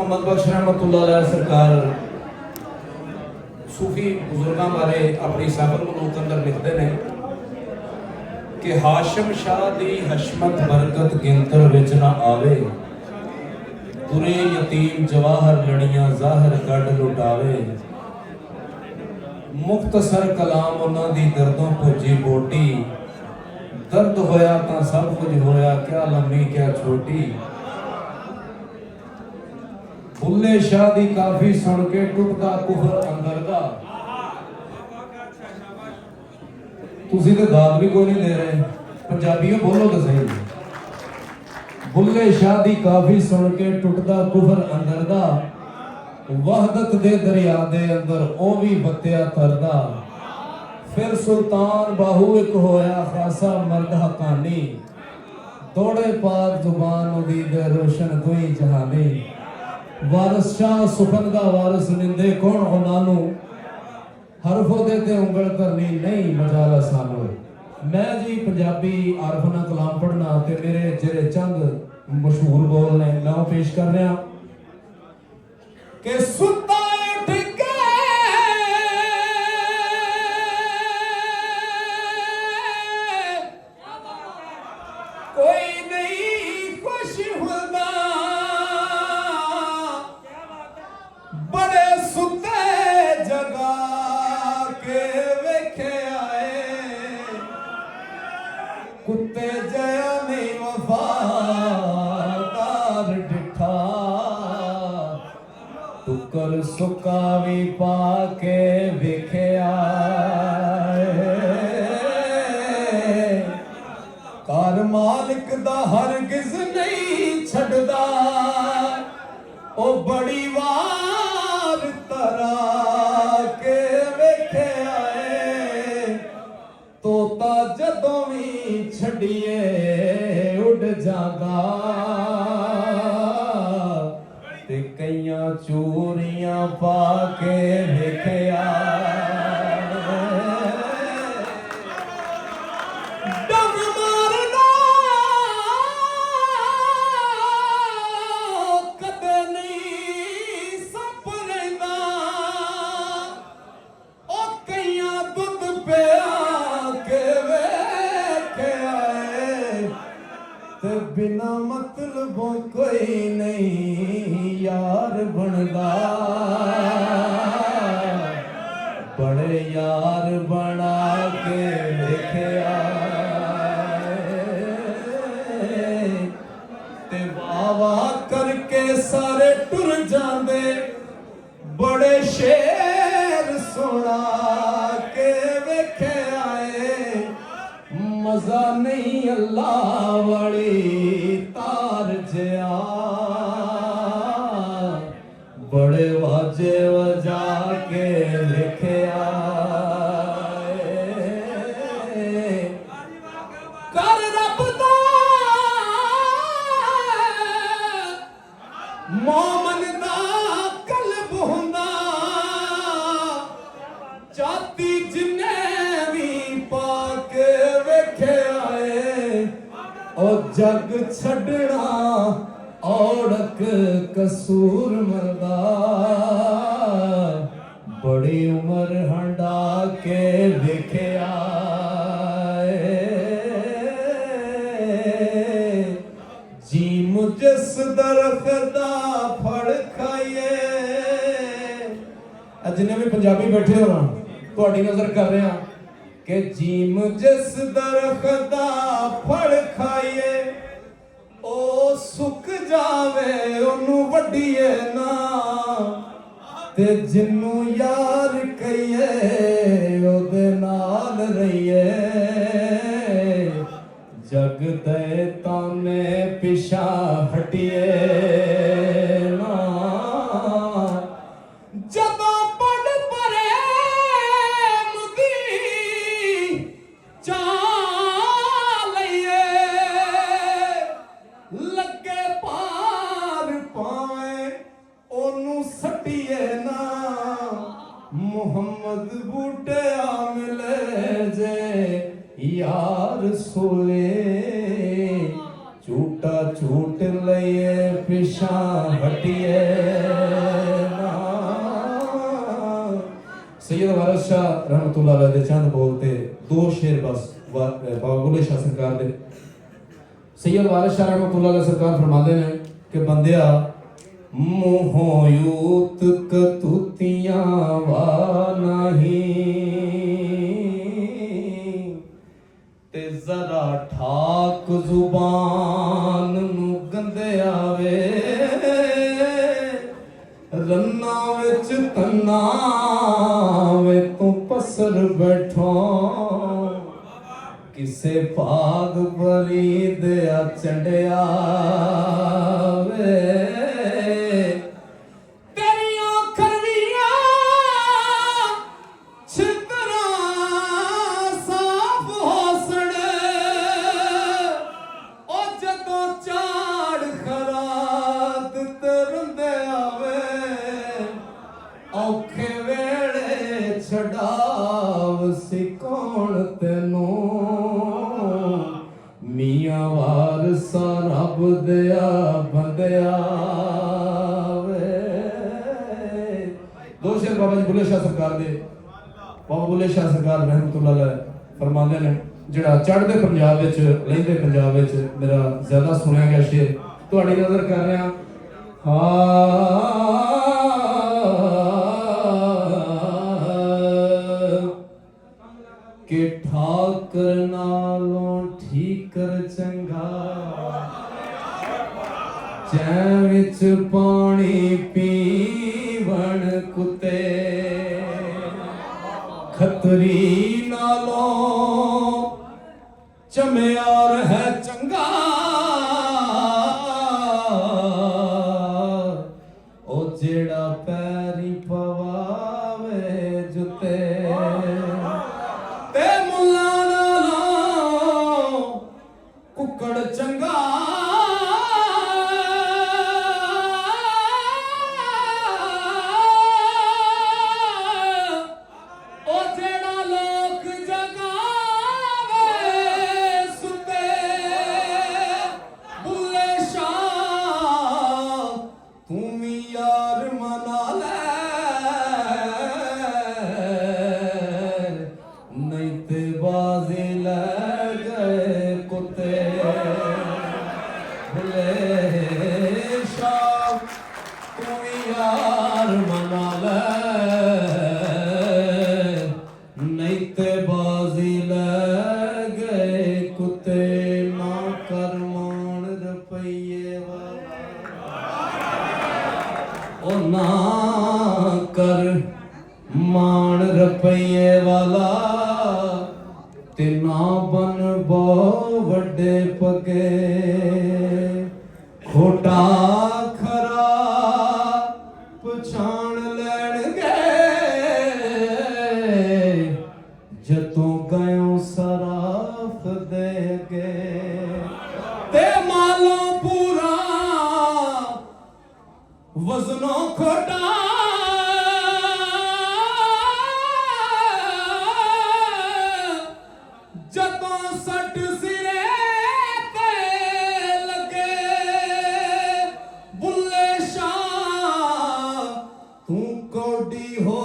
मोहम्मद बख्श रहमतुल्लाह अलैह सरकार सूफी बुजुर्गों बारे अपनी साबर मलूक अंदर लिखते हैं कि हाशम शाह दी हशमत बरकत गिनतर विच ना आवे, तुरे यतीम जवाहर लड़ियां जाहिर कड लुटावे। मुख्तसर कलाम उन्हां दी दर्दों भुजी बोटी, दर्द होया तां सब कुछ होया, क्या लम्मी क्या छोटी। बुल्ले शाह दी काफी सुन के टुटदा कुफर अंदर दा। तुसी तो दाद भी कोई नहीं दे रहे, पंजाबी बोलो तो सही। बुल्ले शाह दी काफी सुन के टुटदा कुफर अंदर दा, वहदत दे दरिया दे अंदर ओ भी बत्तिया तरदा। फिर सुल्तान बाहू एक होया खासा मर्द हकानी, दौड़े पाक जुबान उदी दे रोशन दुई जहानी। वारस शाह सुखन दा वारस निंदे कौन उन्हां हरफो दे ते उंगल करनी नहीं मजाला सानू। मैं जी पंजाबी आरफना कलाम पढ़ना ते मेरे जेरे चंद मशहूर बोल ने मैं पेश कर रहा कि सुता उठ के कोई नहीं खुश होता, बड़े सुते जगा के वेखे आए, कुत्ते जया नहीं वफादार डिठा, टुकर सुका भी पाके वेखे आए। कार मालिक दा हरगिज नहीं छड़दा, ओ बड़ी वार तरा के वेखे आए। तोता जदों भी छड़िए उड़ जागा, ते कईयां चूरियां पाके वेखे आए। बिना मतलबों कोई नहीं यार बनदा, बड़े यार बना के देखे ते वाह करके सारे टुर जांदे, बड़े शेर सुना के वेखे आए। मजा नहीं अल्लाह वाली तार जया, बड़े वाजे वजा के लिखे आए। कर रब दा मोमन दा कल्ब हुंदा, जाती जिन्ने भी पाके वेखे आए। ओ जग छड़ना औड़क कसूर मरदा, बड़ी उम्र हंडा के देखे आए। जी मुझस दरख्ता फड़ खाइए, जिन्हें भी पंजाबी बैठे हो तुहाडी नजर कर रहे हैं कि जीम जिस दरख्ता फड़ खाइए, ओ सुक जावे ओनू वड्डीए ना, ते जिन्नू यार कहिए ओदे नाल रहिए। जग दे ताने पिछा हटिए ना, जदों पड़ परे मुदी चा लइए, लगे पार पाए ओनू सटिए ना। मुहम्मद बूटे मिले जे यार सोले, झूठा झूठ लइए पिछा हटिए। शाह रहमतुल्लाह अलैह दे चंद बोलते दो शेर बस बाबा बुल्ले शाह सरकार दे। सैयद वारिस शाह रहमतुल्लाह अलैह सरकार फरमाते हैं कि बंदिया मुहों यूत कतूतियां वा नहीं ते जरा ठाक जुबान नू गंदे आवे रन्ना विच तन्ना वे तू पसर बैठो किसे भाग बरी दया चढ़िया वे तेरिया करविया छितरा साफ होसड़े ओ जदों चाड़ खरात तरंदे आवे औखे वेड़े छड़ाव सी कौन तेनू मियां वारसा रब दया बंदिया वे। दो शेर बाबा जी बुल्ले शाह सरकार दे। बाबा बुल्ले शाह सरकार रहमतुल्लाह अलैह फरमांदे ने जिहड़ा चढ़दे पंजाब विच लहिंदे पंजाब विच मेरा ज्यादा सुनिया गया शेर तुहाडी नजर कर रहा कि ठाकर नालों ठीकर चंगा जै विच पानी पीवण कुत्ते खतरी नालों चमेयार है चंगा ओ जेड़ा पैरी पवावे जुते ते मुल्ला नालों कुकड़ चंगा ओ जेड़ा लोक जगावे सुते बुल्ले शाह तू भी यार मना ले नहीं ते बाजी ले गए कुत्ते बुल्ले शाह तू भी यार मना ले नहीं ते बाजी ले गए कुत्ते ना कर मान रुपये वाला ओ ना कर मान रुपये वाला ते ना बन बो वड्डे पगे खोटा खरा पछाण लैणगे जतों गयों सराफ देगे ते मालों पूरा वजनों खोटा जतों सट सिरे ते लगे बुल्ले शाह तू कौडी हो